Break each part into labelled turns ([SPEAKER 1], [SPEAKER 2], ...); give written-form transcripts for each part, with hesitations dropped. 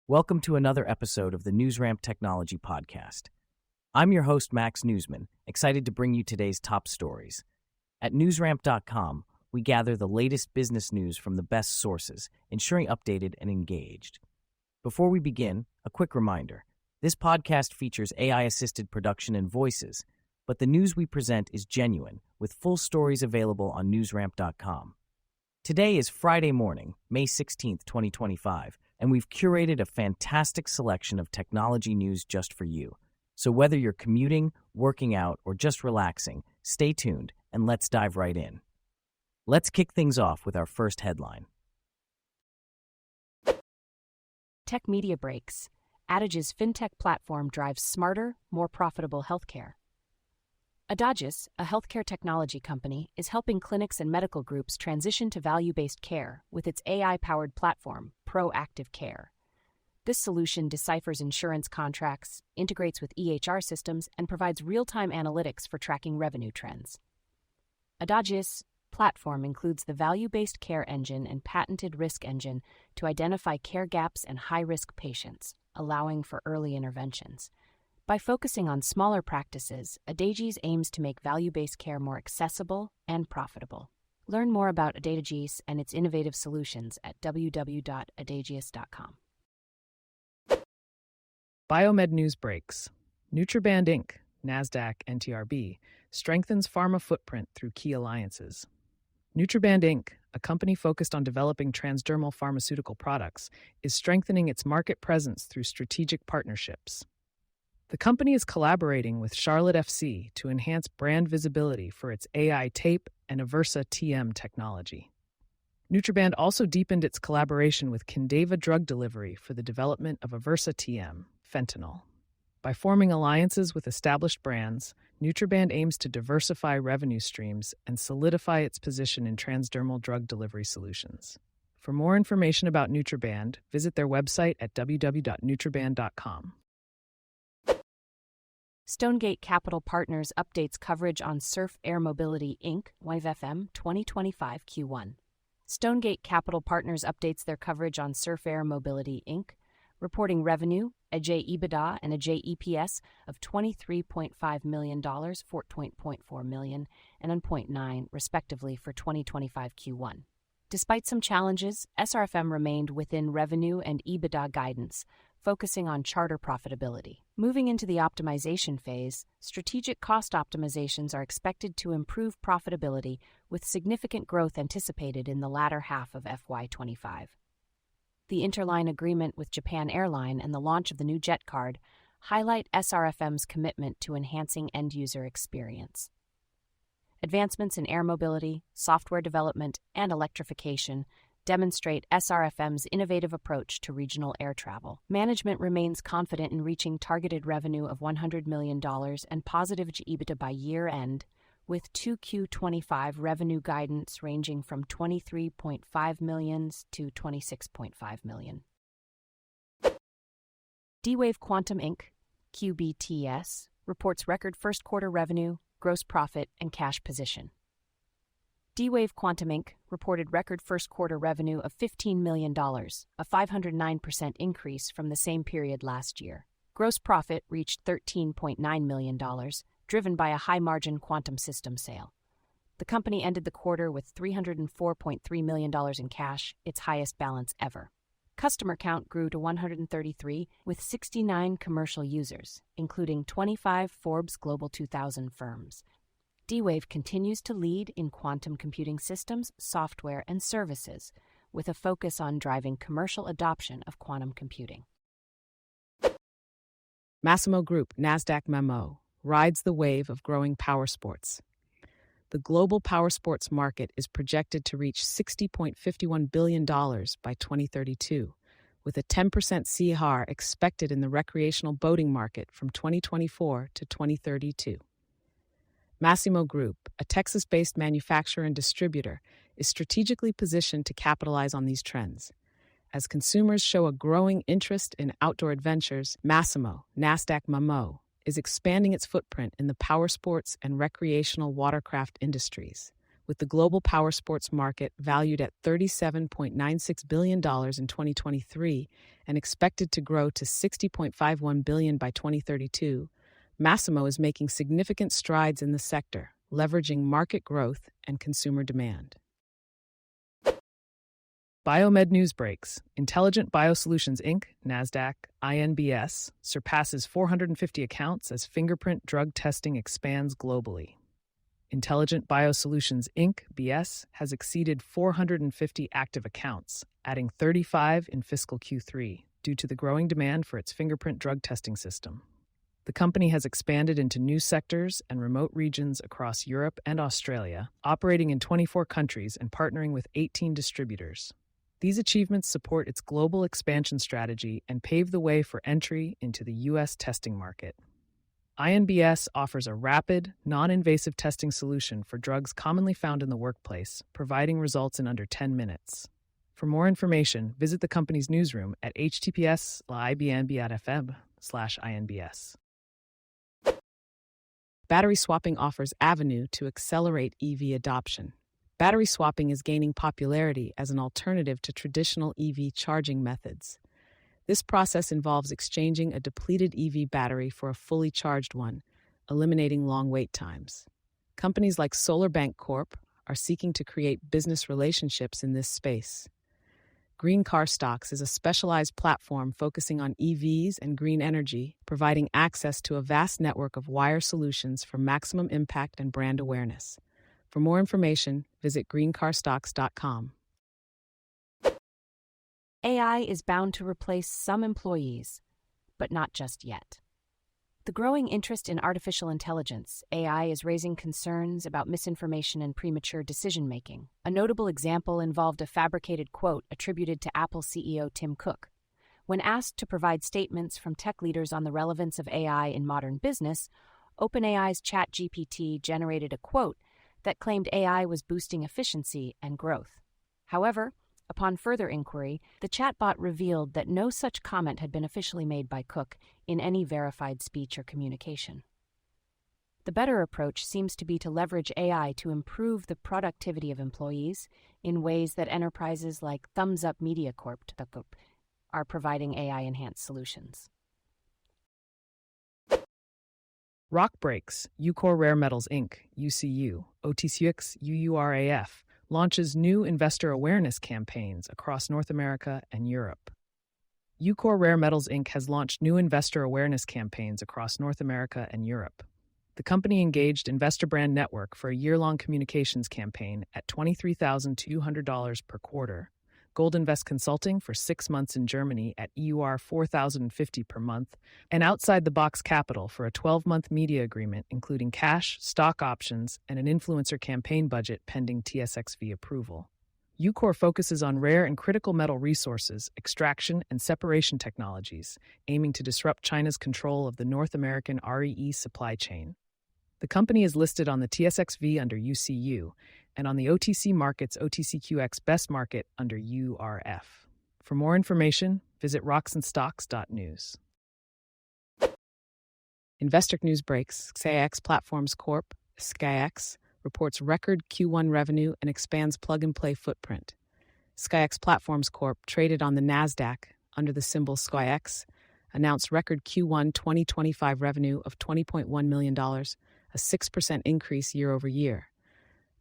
[SPEAKER 1] Welcome to another episode of the NewsRamp Technology Podcast. I'm your host, Max Newsman, excited to bring you today's top stories. At newsramp.com, we gather the latest business news from the best sources, ensuring updated and engaged. Before we begin, a quick reminder. This podcast features AI-assisted production and voices, but the news we present is genuine, with full stories available on newsramp.com. Today is Friday morning, May 16th, 2025, and we've curated a fantastic selection of technology news just for you. So whether you're commuting, working out, or just relaxing, stay tuned and let's dive right in. Let's kick things off with our first headline.
[SPEAKER 2] Tech Media Breaks. Adage's fintech platform drives smarter, more profitable healthcare. Adage, a healthcare technology company, is helping clinics and medical groups transition to value-based care with its AI-powered platform, Proactive Care. This solution deciphers insurance contracts, integrates with EHR systems, and provides real-time analytics for tracking revenue trends. Adage's platform includes the value-based care engine and patented risk engine to identify care gaps and high-risk patients, allowing for early interventions. By focusing on smaller practices, Adage's aims to make value-based care more accessible and profitable. Learn more about Adage's and its innovative solutions at www.adageous.com.
[SPEAKER 3] Biomed news breaks. Nutriband Inc., NASDAQ, NTRB, strengthens pharma footprint through key alliances. Nutriband Inc., a company focused on developing transdermal pharmaceutical products, is strengthening its market presence through strategic partnerships. The company is collaborating with Charlotte FC to enhance brand visibility for its AI tape and Aversa TM technology. Nutriband also deepened its collaboration with Kindeva Drug Delivery for the development of Aversa TM, fentanyl. By forming alliances with established brands, Nutriband aims to diversify revenue streams and solidify its position in transdermal drug delivery solutions. For more information about Nutriband, visit their website at www.nutriband.com.
[SPEAKER 2] Stonegate Capital Partners updates coverage on Surf Air Mobility Inc. YVFM 2025 Q1. Stonegate Capital Partners updates their coverage on Surf Air Mobility Inc., reporting revenue, Adjusted EBITDA, and Adjusted EPS of $23.5 million, $14.4 million, and $1.9 million, respectively, for 2025 Q1. Despite some challenges, SRFM remained within revenue and EBITDA guidance, focusing on charter profitability. Moving into the optimization phase, strategic cost optimizations are expected to improve profitability with significant growth anticipated in the latter half of FY25. The interline agreement with Japan Airline and the launch of the new Jet Card highlight SRFM's commitment to enhancing end-user experience. Advancements in air mobility, software development, and electrification demonstrate SRFM's innovative approach to regional air travel. Management remains confident in reaching targeted revenue of $100 million and positive EBITDA by year-end, with 2Q25 revenue guidance ranging from $23.5 million to $26.5 million. D-Wave Quantum Inc., QBTS, reports record first quarter revenue, gross profit, and cash position. D-Wave Quantum Inc. reported record first quarter revenue of $15 million, a 509% increase from the same period last year. Gross profit reached $13.9 million, driven by a high-margin quantum system sale. The company ended the quarter with $304.3 million in cash, its highest balance ever. Customer count grew to 133, with 69 commercial users, including 25 Forbes Global 2000 firms. D-Wave continues to lead in quantum computing systems, software, and services, with a focus on driving commercial adoption of quantum computing.
[SPEAKER 3] Massimo Group, NASDAQ Memo, rides the wave of growing powersports. The global powersports market is projected to reach $60.51 billion by 2032, with a 10% CAGR expected in the recreational boating market from 2024 to 2032. Massimo Group, a Texas-based manufacturer and distributor, is strategically positioned to capitalize on these trends. As consumers show a growing interest in outdoor adventures, Massimo, NASDAQ Memo, is expanding its footprint in the powersports and recreational watercraft industries, with the global powersports market valued at $37.96 billion in 2023 and expected to grow to $60.51 billion by 2032. Massimo is making significant strides in the sector, leveraging market growth and consumer demand. Biomed News Breaks. Intelligent Biosolutions Inc., NASDAQ, INBS, surpasses 450 accounts as fingerprint drug testing expands globally. Intelligent Biosolutions Inc., BS, has exceeded 450 active accounts, adding 35 in fiscal Q3, due to the growing demand for its fingerprint drug testing system. The company has expanded into new sectors and remote regions across Europe and Australia, operating in 24 countries and partnering with 18 distributors. These achievements support its global expansion strategy and pave the way for entry into the U.S. testing market. INBS offers a rapid, non-invasive testing solution for drugs commonly found in the workplace, providing results in under 10 minutes. For more information, visit the company's newsroom at https://ibnb.fm/INBS. Battery swapping offers avenue to accelerate EV adoption. Battery swapping is gaining popularity as an alternative to traditional EV charging methods. This process involves exchanging a depleted EV battery for a fully charged one, eliminating long wait times. Companies like SolarBank Corp. Are seeking to create business relationships in this space. Green Car Stocks is a specialized platform focusing on EVs and green energy, providing access to a vast network of wire solutions for maximum impact and brand awareness. For more information, visit greencarstocks.com.
[SPEAKER 2] AI is bound to replace some employees, but not just yet. The growing interest in artificial intelligence, AI, is raising concerns about misinformation and premature decision-making. A notable example involved a fabricated quote attributed to Apple CEO Tim Cook. When asked to provide statements from tech leaders on the relevance of AI in modern business, OpenAI's ChatGPT generated a quote that claimed AI was boosting efficiency and growth. However, upon further inquiry, the chatbot revealed that no such comment had been officially made by Cook in any verified speech or communication. The better approach seems to be to leverage AI to improve the productivity of employees in ways that enterprises like Thumbs Up Media Corp. Are providing AI-enhanced solutions.
[SPEAKER 3] Rock Breaks, Ucore Rare Metals Inc., UCU, OTCX UURAF, launches new investor awareness campaigns across North America and Europe. Ucore Rare Metals Inc. has launched new investor awareness campaigns across North America and Europe. The company engaged Investor Brand Network for a year-long communications campaign at $23,200 per quarter, Gold Invest Consulting for 6 months in Germany at EUR $4,050 per month, and Outside the Box Capital for a 12-month media agreement including cash, stock options, and an influencer campaign budget pending TSXV approval. Ucore focuses on rare and critical metal resources, extraction, and separation technologies, aiming to disrupt China's control of the North American REE supply chain. The company is listed on the TSXV under UCU, and on the OTC Markets OTCQX Best Market under URF. For more information, visit rocksandstocks.news. Investor News Breaks. SkyX Platforms Corp., SkyX, reports record Q1 revenue and expands plug-and-play footprint. SkyX Platforms Corp., traded on the NASDAQ under the symbol SkyX, announced record Q1 2025 revenue of $20.1 million, a 6% increase year over year.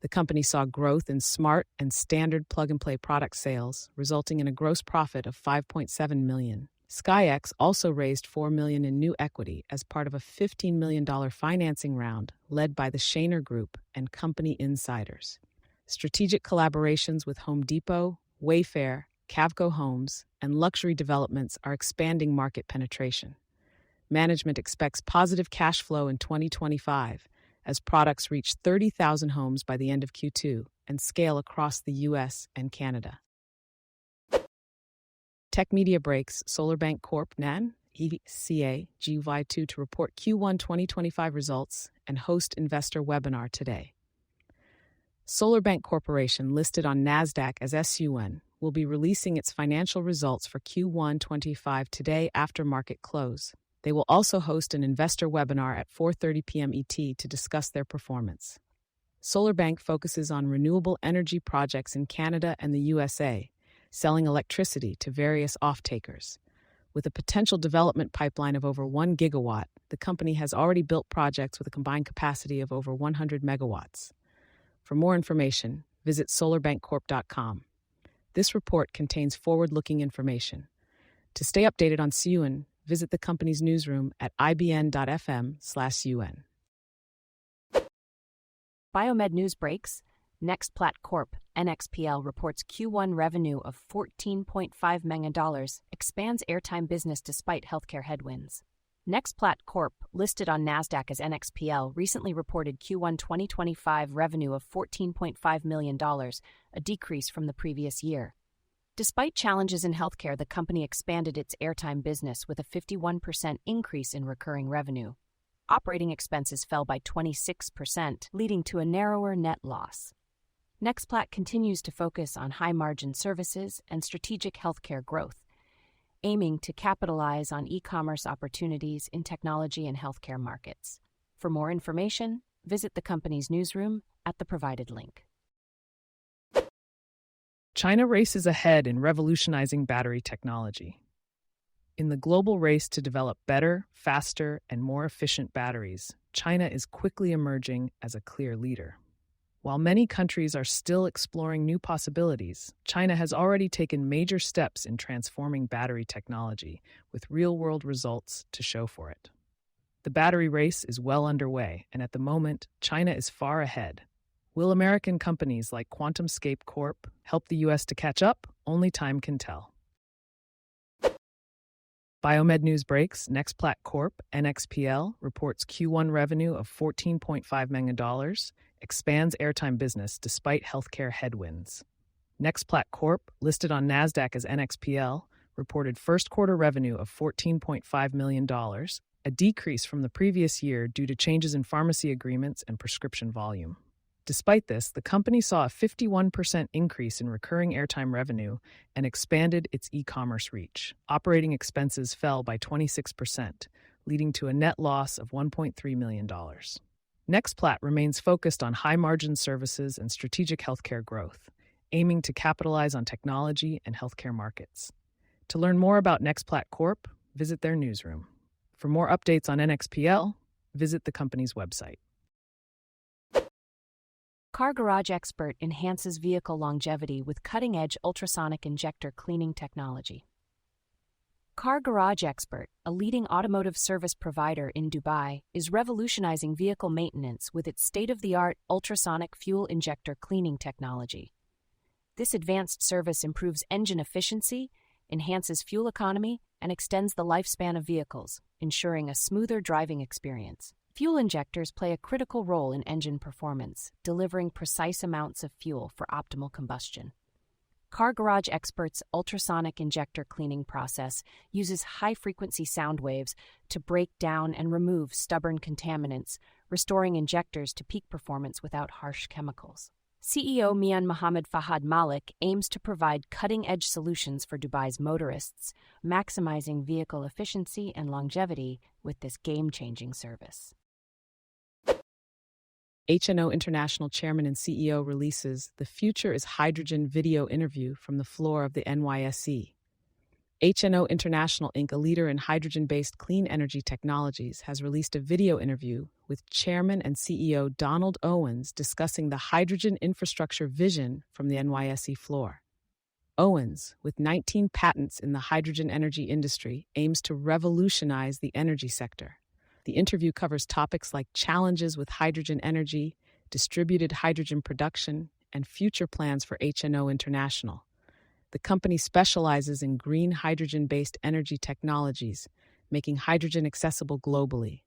[SPEAKER 3] The company saw growth in smart and standard plug-and-play product sales, resulting in a gross profit of $5.7 million. SkyX also raised $4 million in new equity as part of a $15 million financing round led by the Shaner Group and company insiders. Strategic collaborations with Home Depot, Wayfair, Cavco Homes, and luxury developments are expanding market penetration. Management expects positive cash flow in 2025 as products reach 30,000 homes by the end of Q2 and scale across the U.S. and Canada. Tech Media Breaks, SolarBank Corp. NAN, ECA, GY2 to report Q1 2025 results and host investor webinar today. SolarBank Corporation, listed on NASDAQ as SUN, will be releasing its financial results for Q1 25 today after market close. They will also host an investor webinar at 4:30 p.m. ET to discuss their performance. SolarBank focuses on renewable energy projects in Canada and the USA, selling electricity to various off-takers. With a potential development pipeline of over 1 gigawatt, the company has already built projects with a combined capacity of over 100 megawatts. For more information, visit solarbankcorp.com. This report contains forward-looking information. To stay updated on CUN, visit the company's newsroom at ibn.fm/CUN.
[SPEAKER 2] Biomed news breaks. Nextplat Corp. NXPL reports Q1 revenue of $14.5 million, expands airtime business despite healthcare headwinds. Nextplat Corp., listed on NASDAQ as NXPL, recently reported Q1 2025 revenue of $14.5 million, a decrease from the previous year. Despite challenges in healthcare, the company expanded its airtime business with a 51% increase in recurring revenue. Operating expenses fell by 26%, leading to a narrower net loss. Nextplat continues to focus on high-margin services and strategic healthcare growth, aiming to capitalize on e-commerce opportunities in technology and healthcare markets. For more information, visit the company's newsroom at the provided link.
[SPEAKER 3] China races ahead in revolutionizing battery technology. In the global race to develop better, faster, and more efficient batteries, China is quickly emerging as a clear leader. While many countries are still exploring new possibilities, China has already taken major steps in transforming battery technology, with real-world results to show for it. The battery race is well underway, and at the moment, China is far ahead. Will American companies like QuantumScape Corp. help the U.S. to catch up? Only time can tell. Biomed news breaks. Nextplat Corp. NXPL reports Q1 revenue of $14.5 million, expands airtime business despite healthcare headwinds. Nextplat Corp., listed on NASDAQ as NXPL, reported first quarter revenue of $14.5 million, a decrease from the previous year due to changes in pharmacy agreements and prescription volume. Despite this, the company saw a 51% increase in recurring airtime revenue and expanded its e-commerce reach. Operating expenses fell by 26%, leading to a net loss of $1.3 million. Nextplat remains focused on high-margin services and strategic healthcare growth, aiming to capitalize on technology and healthcare markets. To learn more about Nextplat Corp., visit their newsroom. For more updates on NXPL, visit the company's website.
[SPEAKER 2] Car Garage Expert enhances vehicle longevity with cutting-edge ultrasonic injector cleaning technology. Car Garage Expert, a leading automotive service provider in Dubai, is revolutionizing vehicle maintenance with its state-of-the-art ultrasonic fuel injector cleaning technology. This advanced service improves engine efficiency, enhances fuel economy, and extends the lifespan of vehicles, ensuring a smoother driving experience. Fuel injectors play a critical role in engine performance, delivering precise amounts of fuel for optimal combustion. Car Garage Expert's ultrasonic injector cleaning process uses high-frequency sound waves to break down and remove stubborn contaminants, restoring injectors to peak performance without harsh chemicals. CEO Mian Mohammed Fahad Malik aims to provide cutting-edge solutions for Dubai's motorists, maximizing vehicle efficiency and longevity with this game-changing service.
[SPEAKER 3] HNO International Chairman and CEO releases The Future is Hydrogen video interview from the floor of the NYSE. HNO International Inc., a leader in hydrogen-based clean energy technologies, has released a video interview with Chairman and CEO Donald Owens discussing the hydrogen infrastructure vision from the NYSE floor. Owens, with 19 patents in the hydrogen energy industry, aims to revolutionize the energy sector. The interview covers topics like challenges with hydrogen energy, distributed hydrogen production, and future plans for HNO International. The company specializes in green hydrogen-based energy technologies, making hydrogen accessible globally.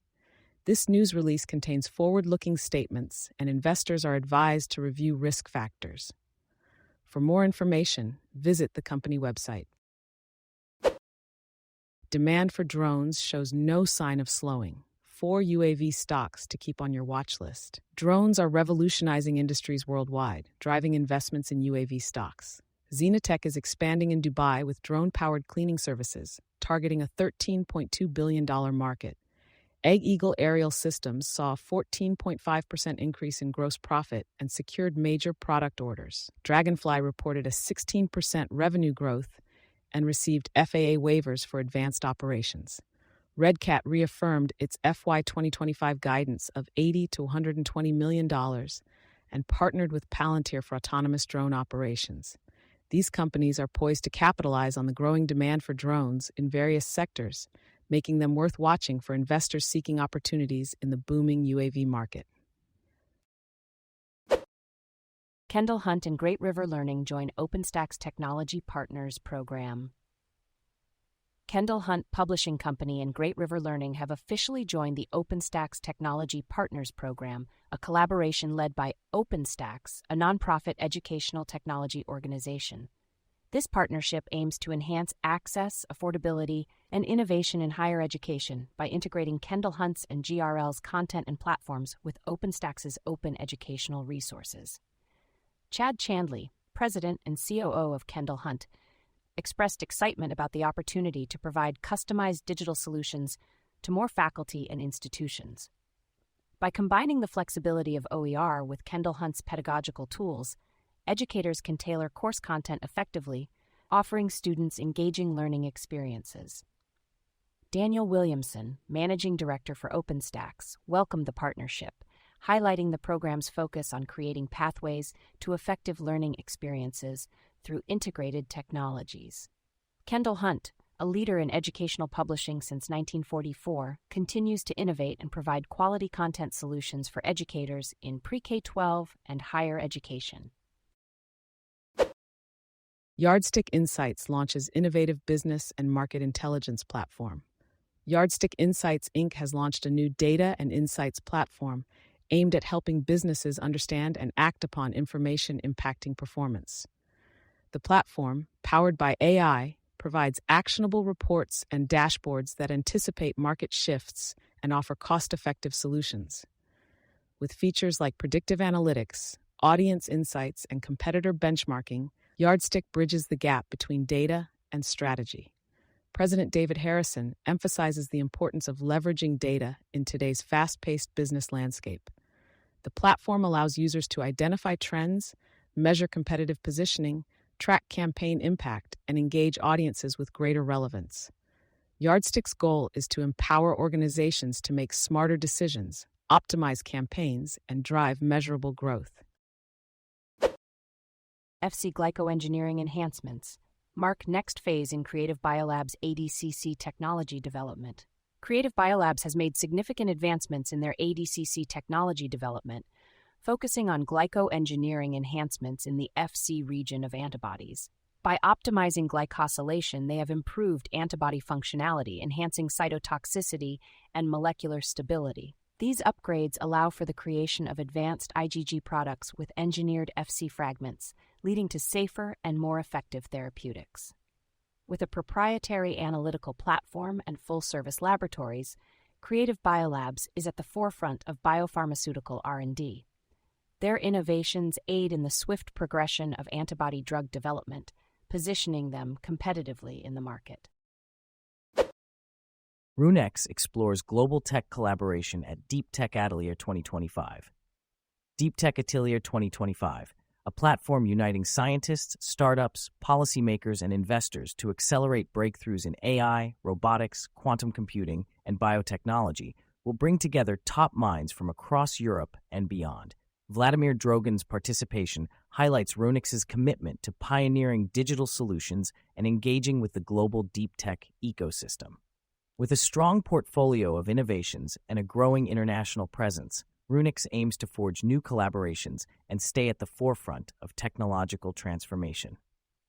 [SPEAKER 3] This news release contains forward-looking statements, and investors are advised to review risk factors. For more information, visit the company website. Demand for drones shows no sign of slowing. 4 UAV stocks to keep on your watch list. Drones are revolutionizing industries worldwide, driving investments in UAV stocks. Xenotech is expanding in Dubai with drone-powered cleaning services, targeting a $13.2 billion market. Egg Eagle Aerial Systems saw a 14.5% increase in gross profit and secured major product orders. Dragonfly reported a 16% revenue growth and received FAA waivers for advanced operations. Red Cat reaffirmed its FY 2025 guidance of $80 to $120 million and partnered with Palantir for autonomous drone operations. These companies are poised to capitalize on the growing demand for drones in various sectors, making them worth watching for investors seeking opportunities in the booming UAV market.
[SPEAKER 2] Kendall Hunt and Great River Learning join OpenStack's Technology Partners program. Kendall Hunt Publishing Company and Great River Learning have officially joined the OpenStack's Technology Partners program, a collaboration led by OpenStack's, a nonprofit educational technology organization. This partnership aims to enhance access, affordability, and innovation in higher education by integrating Kendall Hunt's and GRL's content and platforms with OpenStack's open educational resources. Chad Chandley, president and COO of Kendall Hunt, expressed excitement about the opportunity to provide customized digital solutions to more faculty and institutions. By combining the flexibility of OER with Kendall Hunt's pedagogical tools, educators can tailor course content effectively, offering students engaging learning experiences. Daniel Williamson, managing director for OpenStack's, welcomed the partnership, highlighting the program's focus on creating pathways to effective learning experiences through integrated technologies. Kendall Hunt, a leader in educational publishing since 1944, continues to innovate and provide quality content solutions for educators in pre-K-12 and higher education.
[SPEAKER 3] Yardstick Insights launches innovative business and market intelligence platform. Yardstick Insights Inc. has launched a new data and insights platform aimed at helping businesses understand and act upon information impacting performance. The platform, powered by AI, provides actionable reports and dashboards that anticipate market shifts and offer cost-effective solutions. With features like predictive analytics, audience insights, and competitor benchmarking, Yardstick bridges the gap between data and strategy. President David Harrison emphasizes the importance of leveraging data in today's fast-paced business landscape. The platform allows users to identify trends, measure competitive positioning, track campaign impact, and engage audiences with greater relevance. Yardstick's goal is to empower organizations to make smarter decisions, optimize campaigns, and drive measurable growth.
[SPEAKER 2] FC Glycoengineering Enhancements mark next phase in Creative Biolab's ADCC technology development. Creative Biolabs has made significant advancements in their ADCC technology development, focusing on glycoengineering enhancements in the FC region of antibodies. By optimizing glycosylation, they have improved antibody functionality, enhancing cytotoxicity and molecular stability. These upgrades allow for the creation of advanced IgG products with engineered FC fragments, leading to safer and more effective therapeutics. With a proprietary analytical platform and full-service laboratories, Creative Biolabs is at the forefront of biopharmaceutical R&D. Their innovations aid in the swift progression of antibody drug development, positioning them competitively in the market.
[SPEAKER 1] RuneX explores global tech collaboration at Deep Tech Atelier 2025. Deep Tech Atelier 2025, a platform uniting scientists, startups, policymakers, and investors to accelerate breakthroughs in AI, robotics, quantum computing, and biotechnology, will bring together top minds from across Europe and beyond. Vladimir Drogin's participation highlights RuneX's commitment to pioneering digital solutions and engaging with the global deep tech ecosystem. With a strong portfolio of innovations and a growing international presence, RuneX aims to forge new collaborations and stay at the forefront of technological transformation.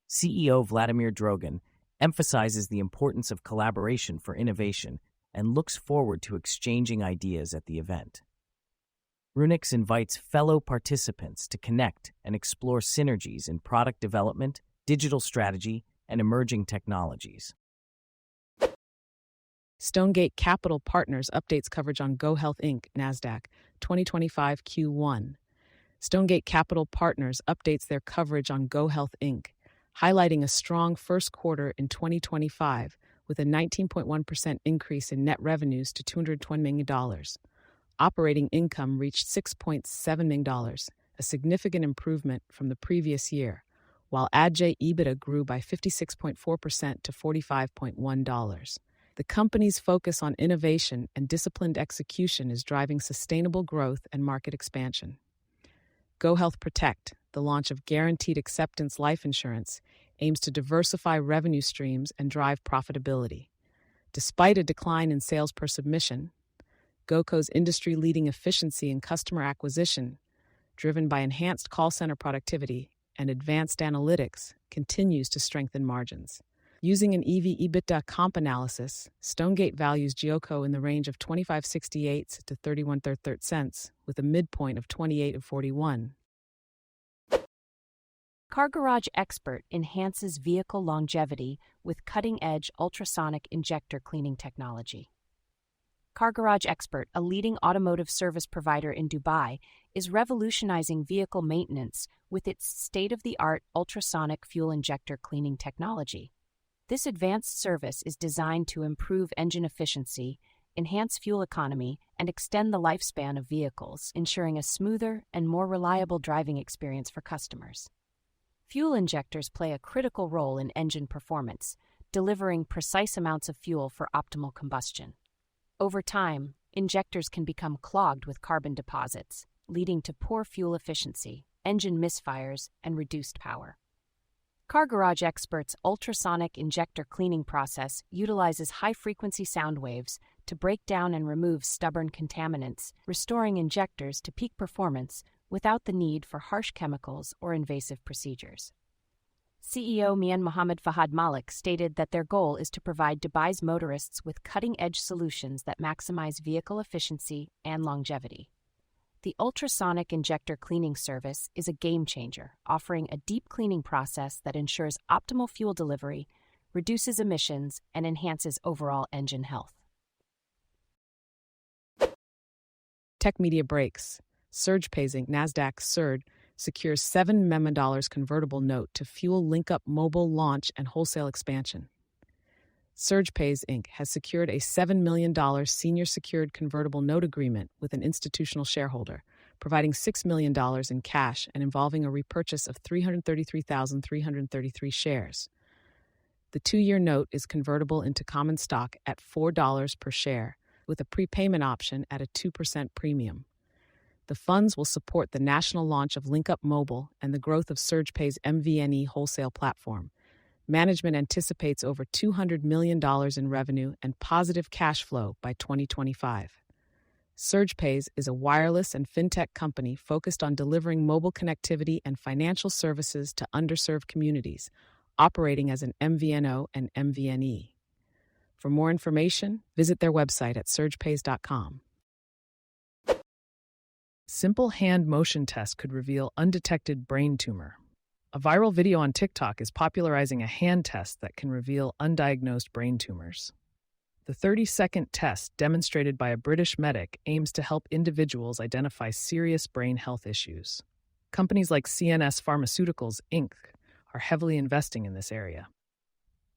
[SPEAKER 1] CEO Vladimir Drogin emphasizes the importance of collaboration for innovation and looks forward to exchanging ideas at the event. RuneX invites fellow participants to connect and explore synergies in product development, digital strategy, and emerging technologies.
[SPEAKER 3] Stonegate Capital Partners updates coverage on GoHealth Inc. NASDAQ 2025 Q1. Stonegate Capital Partners updates their coverage on GoHealth Inc., highlighting a strong first quarter in 2025 with a 19.1% increase in net revenues to $220 million. Operating income reached $6.7 million, a significant improvement from the previous year, while Adjusted EBITDA grew by 56.4% to $45.1. The company's focus on innovation and disciplined execution is driving sustainable growth and market expansion. Go Health Protect, the launch of guaranteed acceptance life insurance, aims to diversify revenue streams and drive profitability. Despite a decline in sales per submission, GoCo's industry-leading efficiency in customer acquisition, driven by enhanced call center productivity and advanced analytics, continues to strengthen margins. Using an EV/EBITDA comp analysis, Stonegate values GeoCo in the range of 25.68 to 31.33 cents, with a midpoint of 28.41.
[SPEAKER 2] Car Garage Expert enhances vehicle longevity with cutting-edge ultrasonic injector cleaning technology. Car Garage Expert, a leading automotive service provider in Dubai, is revolutionizing vehicle maintenance with its state-of-the-art ultrasonic fuel injector cleaning technology. This advanced service is designed to improve engine efficiency, enhance fuel economy, and extend the lifespan of vehicles, ensuring a smoother and more reliable driving experience for customers. Fuel injectors play a critical role in engine performance, delivering precise amounts of fuel for optimal combustion. Over time, injectors can become clogged with carbon deposits, leading to poor fuel efficiency, engine misfires, and reduced power. Car Garage Expert's ultrasonic injector cleaning process utilizes high-frequency sound waves to break down and remove stubborn contaminants, restoring injectors to peak performance without the need for harsh chemicals or invasive procedures. CEO Mian Mohammed Fahad Malik stated that their goal is to provide Dubai's motorists with cutting-edge solutions that maximize vehicle efficiency and longevity. The ultrasonic injector cleaning service is a game-changer, offering a deep cleaning process that ensures optimal fuel delivery, reduces emissions, and enhances overall engine health.
[SPEAKER 3] Tech Media breaks. SurgePay's Inc. NASDAQ SURD secures $7 million convertible note to fuel LinkUp mobile launch and wholesale expansion. SurgePay's Inc. has secured a $7 million senior secured convertible note agreement with an institutional shareholder, providing $6 million in cash and involving a repurchase of 333,333 shares. The 2-year note is convertible into common stock at $4 per share, with a prepayment option at a 2% premium. The funds will support the national launch of LinkUp Mobile and the growth of SurgePay's MVNE wholesale platform. Management anticipates over $200 million in revenue and positive cash flow by 2025. SurgePay is a wireless and fintech company focused on delivering mobile connectivity and financial services to underserved communities, operating as an MVNO and MVNE. For more information, visit their website at surgepays.com. Simple hand motion test could reveal undetected brain tumor. A viral video on TikTok is popularizing a hand test that can reveal undiagnosed brain tumors. The 30-second test demonstrated by a British medic aims to help individuals identify serious brain health issues. Companies like CNS Pharmaceuticals, Inc. are heavily investing in this area.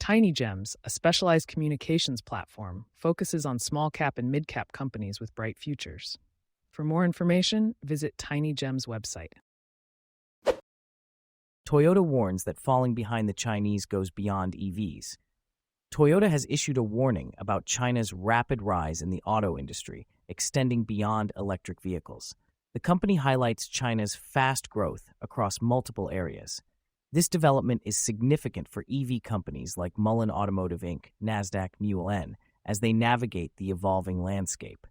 [SPEAKER 3] Tiny Gems, a specialized communications platform, focuses on small-cap and mid-cap companies with bright futures. For more information, visit Tiny Gems' website.
[SPEAKER 1] Toyota warns that falling behind the Chinese goes beyond EVs. Toyota has issued a warning about China's rapid rise in the auto industry, extending beyond electric vehicles. The company highlights China's fast growth across multiple areas. This development is significant for EV companies like Mullen Automotive Inc., NASDAQ MULN, as they navigate the evolving landscape.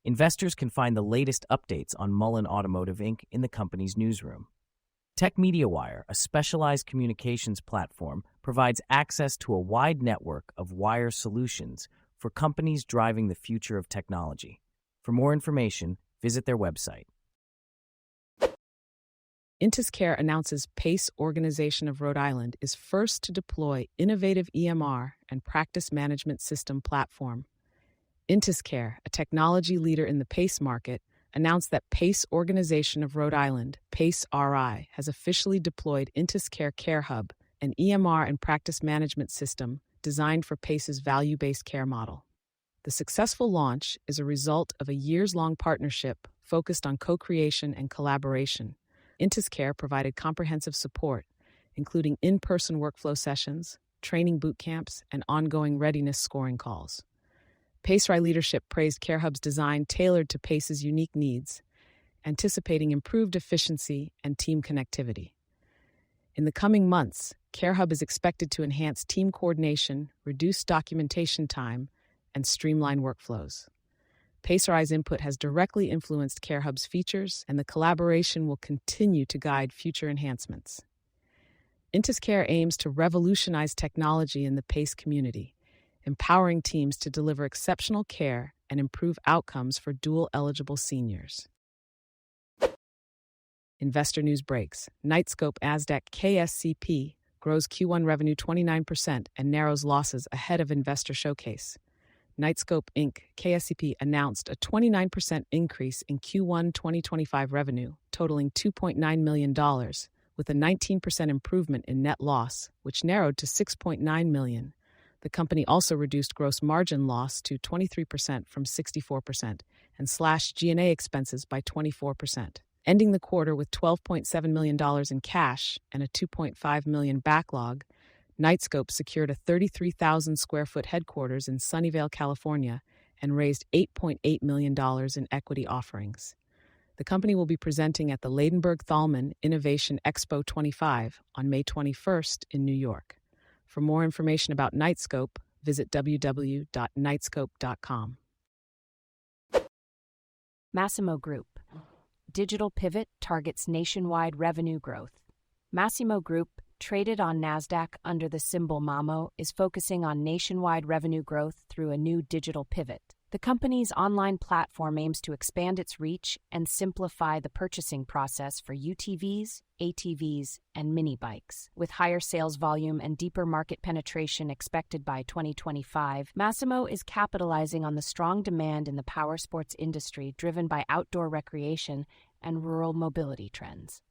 [SPEAKER 1] Investors can find the latest updates on Mullen Automotive Inc. in the company's newsroom. Tech MediaWire, a specialized communications platform, provides access to a wide network of wire solutions for companies driving the future of technology. For more information, visit their website.
[SPEAKER 3] IntisCare announces PACE Organization of Rhode Island is first to deploy innovative EMR and practice management system platform. IntisCare, a technology leader in the PACE market, announced that PACE Organization of Rhode Island, PACE-RI, has officially deployed IntisCare Care Hub, an EMR and practice management system designed for PACE's value-based care model. The successful launch is a result of a years-long partnership focused on co-creation and collaboration. Intis Care provided comprehensive support, including in-person workflow sessions, training boot camps, and ongoing readiness scoring calls. PaceRI leadership praised CareHub's design tailored to PACE's unique needs, anticipating improved efficiency and team connectivity. In the coming months, CareHub is expected to enhance team coordination, reduce documentation time, and streamline workflows. PaceRI's input has directly influenced CareHub's features, and the collaboration will continue to guide future enhancements. Intis Care aims to revolutionize technology in the PACE community, empowering teams to deliver exceptional care and improve outcomes for dual-eligible seniors. Investor news breaks. Knightscope Nasdaq KSCP grows Q1 revenue 29% and narrows losses ahead of investor showcase. Knightscope Inc. KSCP announced a 29% increase in Q1 2025 revenue, totaling $2.9 million, with a 19% improvement in net loss, which narrowed to $6.9 million. The company also reduced gross margin loss to 23% from 64% and slashed G&A expenses by 24%. Ending the quarter with $12.7 million in cash and a $2.5 million backlog, Knightscope secured a 33,000 square foot headquarters in Sunnyvale, California, and raised $8.8 million in equity offerings. The company will be presenting at the Ladenburg-Thalmann Innovation Expo 25 on May 21st in New York. For more information about Knightscope, visit www.knightscope.com.
[SPEAKER 2] Massimo Group. Digital pivot targets nationwide revenue growth. Massimo Group, traded on NASDAQ under the symbol MAMO, is focusing on nationwide revenue growth through a new digital pivot. The company's online platform aims to expand its reach and simplify the purchasing process for UTVs, ATVs, and mini bikes. With higher sales volume and deeper market penetration expected by 2025, Massimo is capitalizing on the strong demand in the powersports industry driven by outdoor recreation and rural mobility trends.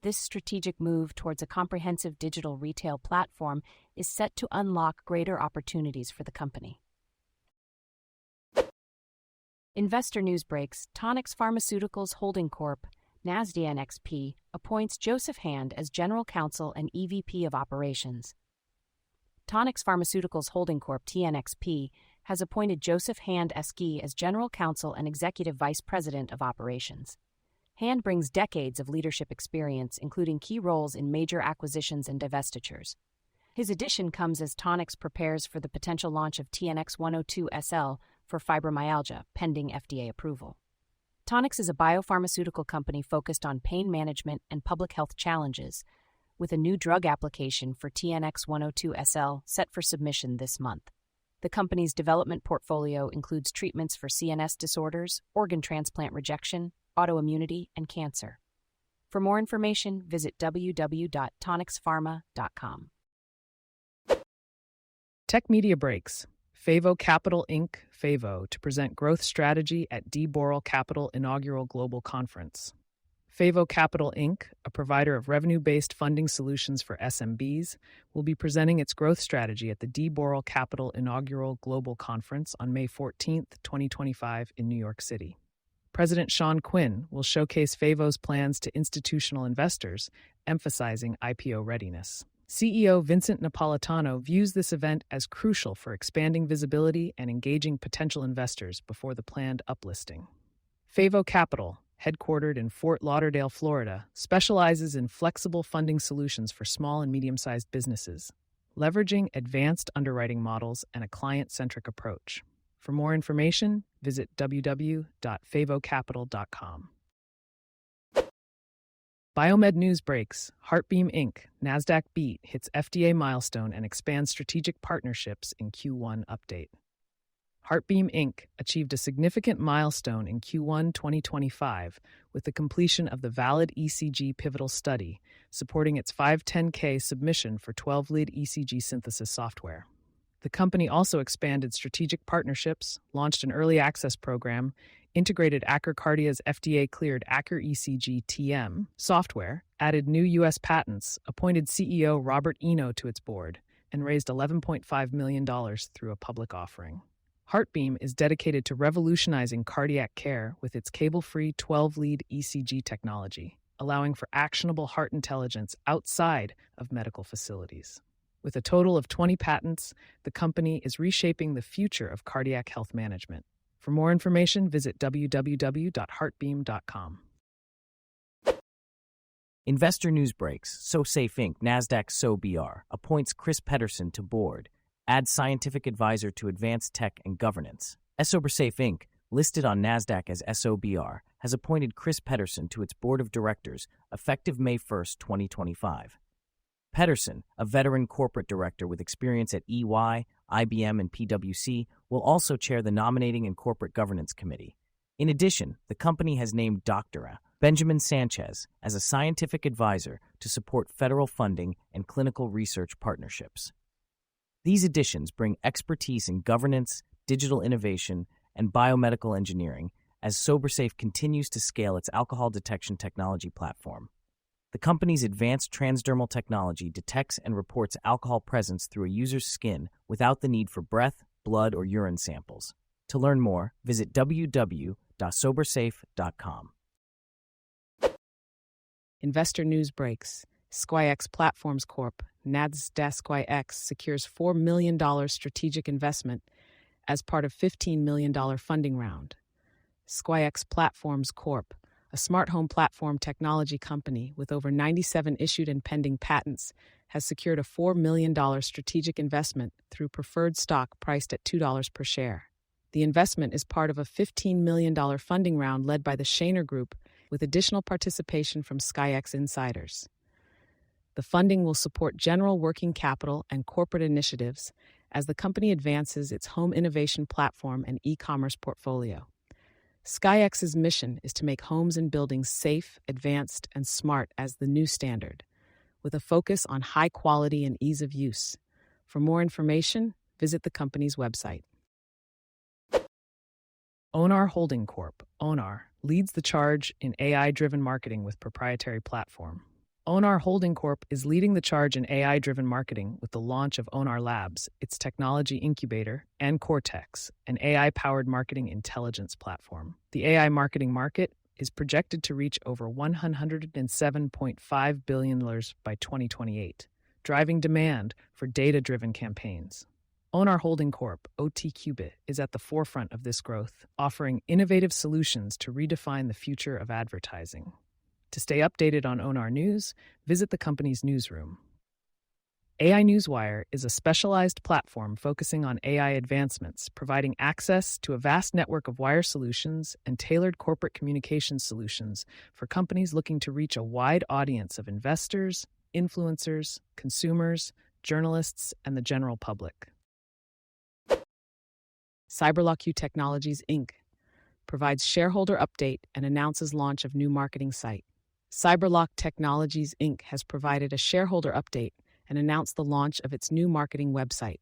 [SPEAKER 2] This strategic move towards a comprehensive digital retail platform is set to unlock greater opportunities for the company. Investor news breaks. Tonix Pharmaceuticals Holding Corp., NASDAQ appoints Joseph Hand as General Counsel and EVP of Operations. Tonix Pharmaceuticals Holding Corp. TNXP has appointed Joseph Hand SE as General Counsel and Executive Vice President of Operations. Hand brings decades of leadership experience, including key roles in major acquisitions and divestitures. His addition comes as Tonix prepares for the potential launch of TNX 102 SL for fibromyalgia, pending FDA approval. Tonix is a biopharmaceutical company focused on pain management and public health challenges, with a new drug application for TNX 102 SL set for submission this month. The company's development portfolio includes treatments for CNS disorders, organ transplant rejection, autoimmunity, and cancer. For more information, visit www.tonixpharma.com.
[SPEAKER 3] Tech Media Breaks. Favo Capital Inc. Favo to present growth strategy at D. Boral Capital Inaugural Global Conference. Favo Capital Inc., a provider of revenue-based funding solutions for SMBs, will be presenting its growth strategy at the D. Boral Capital Inaugural Global Conference on May 14, 2025 in New York City. President Sean Quinn will showcase Favo's plans to institutional investors, emphasizing IPO readiness. CEO Vincent Napolitano views this event as crucial for expanding visibility and engaging potential investors before the planned uplisting. Favo Capital, headquartered in Fort Lauderdale, Florida, specializes in flexible funding solutions for small and medium-sized businesses, leveraging advanced underwriting models and a client-centric approach. For more information, visit www.favocapital.com. Biomed news breaks. Heartbeam Inc., NASDAQ beat, hits FDA milestone and expands strategic partnerships in Q1 update. Heartbeam Inc. achieved a significant milestone in Q1 2025 with the completion of the valid ECG pivotal study, supporting its 510(k) submission for 12-lead ECG synthesis software. The company also expanded strategic partnerships, launched an early access program, integrated AccurKardia's FDA-cleared AccurECG TM software, added new U.S. patents, appointed CEO Robert Eno to its board, and raised $11.5 million through a public offering. HeartBeam is dedicated to revolutionizing cardiac care with its cable-free 12-lead ECG technology, allowing for actionable heart intelligence outside of medical facilities. With a total of 20 patents, the company is reshaping the future of cardiac health management. For more information, visit www.heartbeam.com.
[SPEAKER 1] Investor news breaks. SoSafe Inc., Nasdaq SoBR, appoints Chris Pedersen to board, adds scientific advisor to advanced tech and governance. SoBRsafe Inc., listed on Nasdaq as SoBR, has appointed Chris Pedersen to its board of directors effective May 1, 2025. Pedersen, a veteran corporate director with experience at EY, IBM, and PwC, will also chair the Nominating and Corporate Governance Committee. In addition, the company has named Dr. Benjamin Sanchez as a scientific advisor to support federal funding and clinical research partnerships. These additions bring expertise in governance, digital innovation, and biomedical engineering as SoBRsafe continues to scale its alcohol detection technology platform. The company's advanced transdermal technology detects and reports alcohol presence through a user's skin without the need for breath, blood, or urine samples. To learn more, visit www.sobersafe.com.
[SPEAKER 3] Investor news breaks. SkyX Platforms Corp., NASDAQ SkyX, secures $4 million strategic investment as part of $15 million funding round. SkyX Platforms Corp., a smart home platform technology company with over 97 issued and pending patents, has secured a $4 million strategic investment through preferred stock priced at $2 per share. The investment is part of a $15 million funding round led by the Shaner Group, with additional participation from SkyX insiders. The funding will support general working capital and corporate initiatives as the company advances its home innovation platform and e-commerce portfolio. SkyX's mission is to make homes and buildings safe, advanced, and smart as the new standard, with a focus on high quality and ease of use. For more information, visit the company's website. Onar Holding Corp., Onar, leads the charge in AI-driven marketing with proprietary platform. Onar Holding Corp. is leading the charge in AI-driven marketing with the launch of Onar Labs, its technology incubator, and Cortex, an AI-powered marketing intelligence platform. The AI marketing market is projected to reach over $107.5 billion by 2028, driving demand for data-driven campaigns. Onar Holding Corp., OTCubit, is at the forefront of this growth, offering innovative solutions to redefine the future of advertising. To stay updated on Onar News, visit the company's newsroom. AI Newswire is a specialized platform focusing on AI advancements, providing access to a vast network of wire solutions and tailored corporate communications solutions for companies looking to reach a wide audience of investors, influencers, consumers, journalists, and the general public. CyberLock Technologies, Inc. provides shareholder update and announces launch of new marketing site. CyberLock Technologies, Inc. has provided a shareholder update and announced the launch of its new marketing website.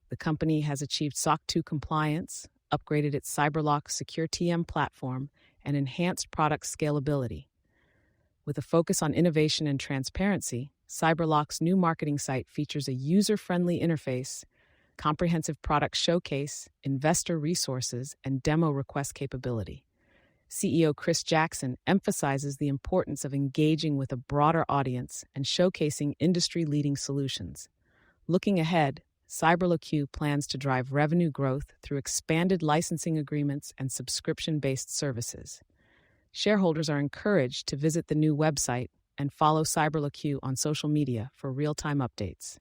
[SPEAKER 3] The company has achieved SOC 2 compliance, upgraded its CyberLock Secure TM platform, and enhanced product scalability. With a focus on innovation and transparency, CyberLock's new marketing site features a user-friendly interface, comprehensive product showcase, investor resources, and demo request capability. CEO Chris Jackson emphasizes the importance of engaging with a broader audience and showcasing industry-leading solutions. Looking ahead, CyberLock plans to drive revenue growth through expanded licensing agreements and subscription-based services. Shareholders are encouraged to visit the new website and follow CyberLock on social media for real-time updates.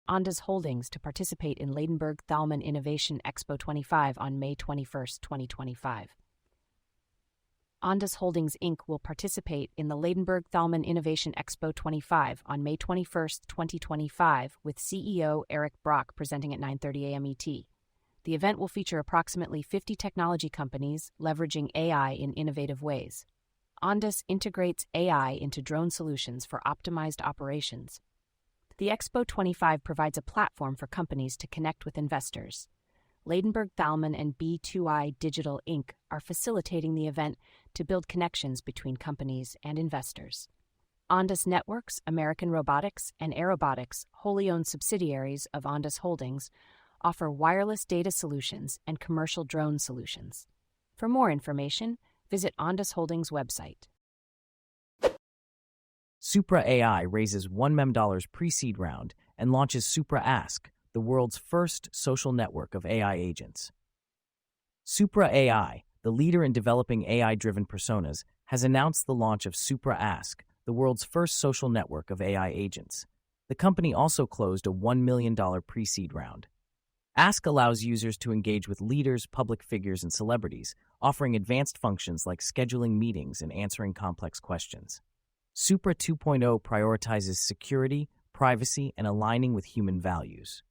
[SPEAKER 2] Ondas Holdings to participate in Ladenburg Thalmann Innovation Expo 25 on May 21, 2025. Ondas Holdings Inc. will participate in the Ladenburg Thalmann Innovation Expo 25 on May 21, 2025, with CEO Eric Brock presenting at 9:30 a.m. ET. The event will feature approximately 50 technology companies leveraging AI in innovative ways. Ondas integrates AI into drone solutions for optimized operations. The Expo 25 provides a platform for companies to connect with investors. Ladenburg Thalmann and B2I Digital Inc. are facilitating the event to build connections between companies and investors. Ondas Networks, American Robotics, and Aerobotics, wholly owned subsidiaries of Ondas Holdings, offer wireless data solutions and commercial drone solutions. For more information, visit Ondas Holdings' website.
[SPEAKER 1] Supra AI raises $1 million pre-seed round and launches Supra Ask, the world's first social network of AI agents. Supra AI, the leader in developing AI-driven personas, has announced the launch of Supra Ask, the world's first social network of AI agents. The company also closed a $1 million pre-seed round. Ask allows users to engage with leaders, public figures, and celebrities, offering advanced functions like scheduling meetings and answering complex questions. Supra 2.0 prioritizes security, privacy, and aligning with human values.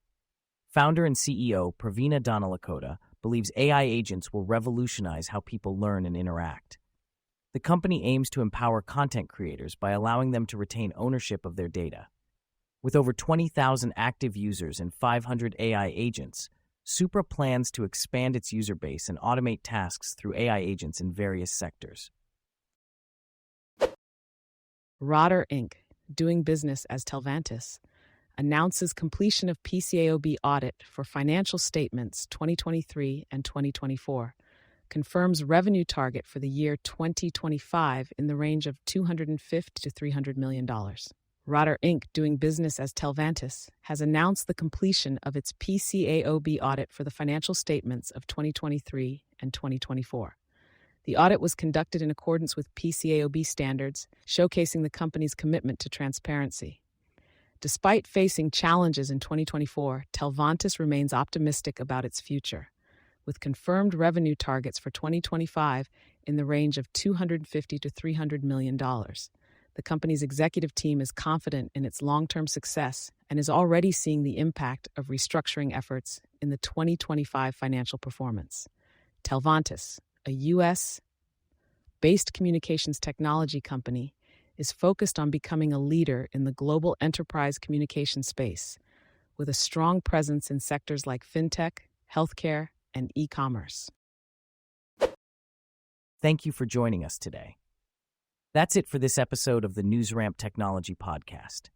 [SPEAKER 1] Founder and CEO Praveena Dhanalakota believes AI agents will revolutionize how people learn and interact. The company aims to empower content creators by allowing them to retain ownership of their data. With over 20,000 active users and 500 AI agents, Supra plans to expand its user base and automate tasks through AI agents in various sectors.
[SPEAKER 3] Rotter Inc., doing business as Telvantis, announces completion of PCAOB audit for financial statements 2023 and 2024, confirms revenue target for the year 2025 in the range of $250 to $300 million. Rotter Inc., doing business as Telvantis, has announced the completion of its PCAOB audit for the financial statements of 2023 and 2024. The audit was conducted in accordance with PCAOB standards, showcasing the company's commitment to transparency. Despite facing challenges in 2024, Telvantis remains optimistic about its future, with confirmed revenue targets for 2025 in the range of $250 to $300 million. The company's executive team is confident in its long-term success and is already seeing the impact of restructuring efforts in the 2025 financial performance. Telvantis, a U.S.-based communications technology company, is focused on becoming a leader in the global enterprise communication space, with a strong presence in sectors like fintech, healthcare, and e-commerce.
[SPEAKER 1] Thank you for joining us today. That's it for this episode of the NewsRamp Technology Podcast.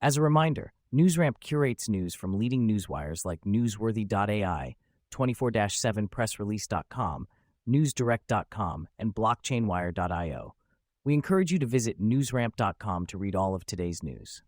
[SPEAKER 1] As a reminder, NewsRamp curates news from leading newswires like Newsworthy.ai, 24/7pressrelease.com, newsdirect.com, and blockchainwire.io. We encourage you to visit newsramp.com to read all of today's news.